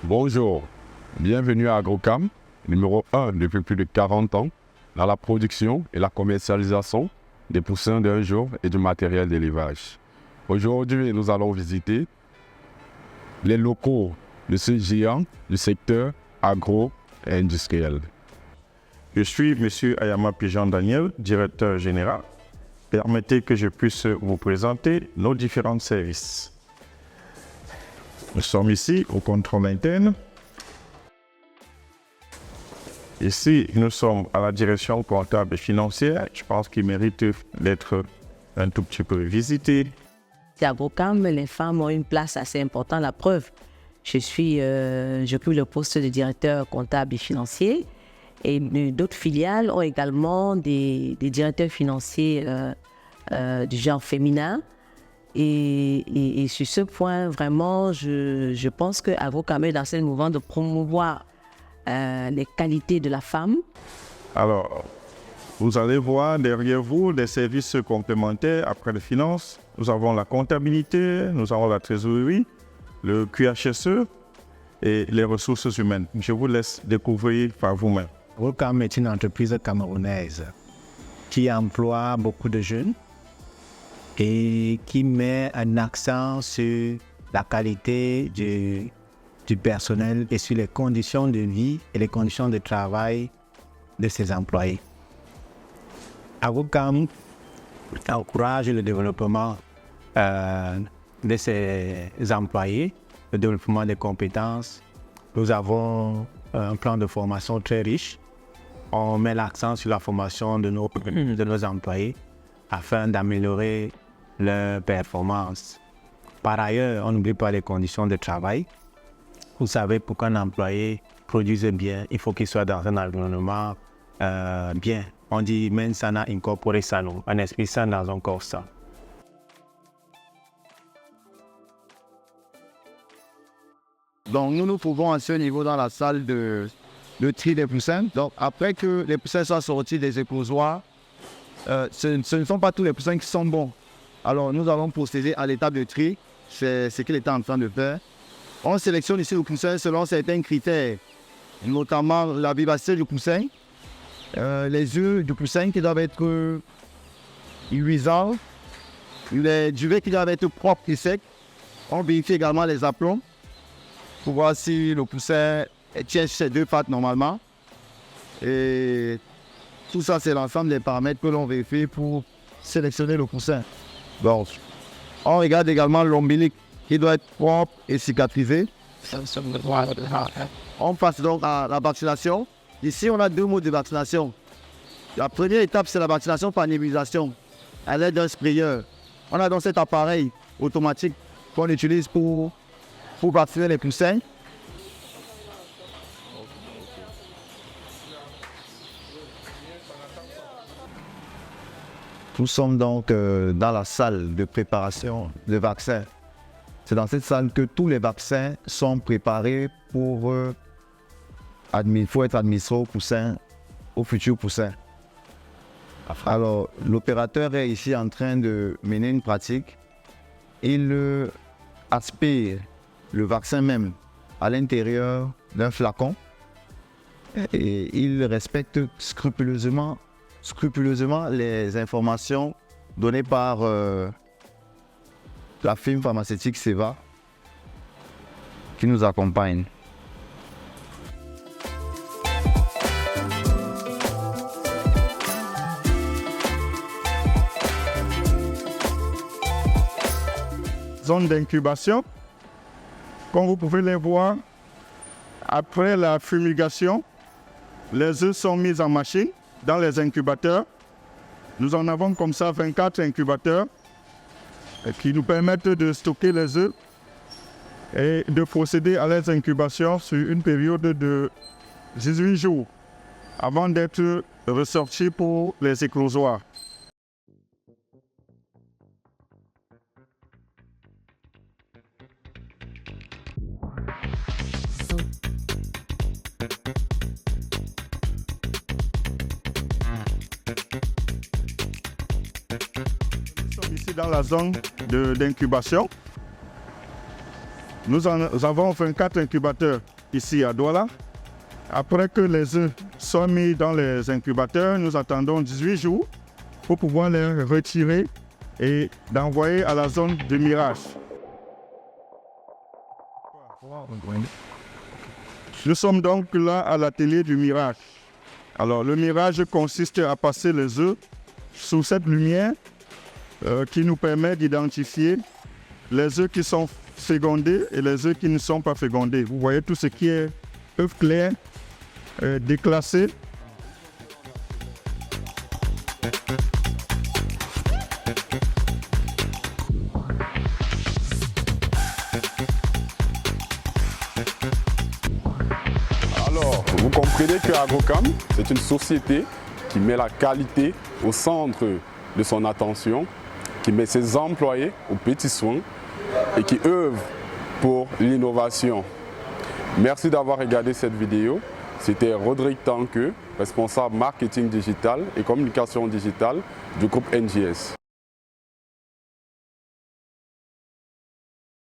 Bonjour, bienvenue à Agrocam, numéro 1 depuis plus de 40 ans, dans la production et la commercialisation des poussins d'un jour et du matériel d'élevage. Aujourd'hui, nous allons visiter les locaux de ce géant du secteur agro et industriel. Je suis M. Ayama Pijan Daniel, directeur général. Permettez que je puisse vous présenter nos différents services. Nous sommes ici au contrôle interne. Ici, nous sommes à la direction comptable et financière. Je pense qu'il mérite d'être un tout petit peu visité. À Agrocam, les femmes ont une place assez importante. La preuve, j'occupe le poste de directeur comptable et financier. Et d'autres filiales ont également des directeurs financiers du genre féminin. Et sur ce point, vraiment, je pense que Agrocam est dans ce mouvement de promouvoir les qualités de la femme. Alors, vous allez voir derrière vous des services complémentaires après les finances. Nous avons la comptabilité, nous avons la trésorerie, le QHSE et les ressources humaines. Je vous laisse découvrir par vous-même. Agrocam est une entreprise camerounaise qui emploie beaucoup de jeunes et qui met un accent sur la qualité du personnel et sur les conditions de vie et les conditions de travail de ses employés. Agrocam encourage le développement de ses employés, le développement des compétences. Nous avons un plan de formation très riche. On met l'accent sur la formation de nos employés afin d'améliorer leur performance. Par ailleurs, on n'oublie pas les conditions de travail. Vous savez, pour qu'un employé produise bien, il faut qu'il soit dans un environnement bien. On dit « mens sana in corpore sano », un esprit sain dans un corps sain. Donc nous nous trouvons à ce niveau dans la salle de tri des poussins. Donc après que les poussins soient sortis des éclosoirs, ce ne sont pas tous les poussins qui sont bons. Alors nous allons procéder à l'étape de tri, c'est ce qu'il était en train de faire. On sélectionne ici le poussin selon certains critères, notamment la vivacité du poussin, les œufs du poussin qui doivent être luisants, les duvets qui doivent être propres et secs. On vérifie également les aplombs pour voir si le poussin tient ses deux pattes normalement. Et tout ça, c'est l'ensemble des paramètres que l'on vérifie pour sélectionner le poussin. Bon. On regarde également l'ombilic qui doit être propre et cicatrisé. On passe donc à la vaccination. Ici, on a deux modes de vaccination. La première étape, c'est la vaccination par nébulisation à l'aide d'un sprayeur. On a donc cet appareil automatique qu'on utilise pour vacciner les poussins. Nous sommes donc dans la salle de préparation de vaccins. C'est dans cette salle que tous les vaccins sont préparés pour être administrés aux poussins, aux futurs poussins. Alors, l'opérateur est ici en train de mener une pratique. Il aspire le vaccin même à l'intérieur d'un flacon et il respecte scrupuleusement les informations données par la firme pharmaceutique Seva qui nous accompagne. Zone d'incubation. Comme vous pouvez les voir, après la fumigation, les œufs sont mis en machine dans les incubateurs. Nous en avons comme ça 24 incubateurs qui nous permettent de stocker les œufs et de procéder à les incubations sur une période de 18 jours avant d'être ressortis pour les éclosoirs. Nous sommes ici dans la zone d'incubation. Nous avons 24 incubateurs ici à Douala. Après que les œufs soient mis dans les incubateurs, nous attendons 18 jours pour pouvoir les retirer et d'envoyer à la zone de mirage. Nous sommes donc là à l'atelier du mirage. Alors le mirage consiste à passer les œufs sous cette lumière qui nous permet d'identifier les œufs qui sont fécondés et les œufs qui ne sont pas fécondés. Vous voyez tout ce qui est œuf clair, déclassé. Alors, vous comprenez que Agrocam, c'est une société qui met la qualité au centre de son attention, qui met ses employés aux petits soins et qui œuvre pour l'innovation. Merci d'avoir regardé cette vidéo. C'était Rodrigue Tanque, responsable marketing digital et communication digitale du groupe NGS.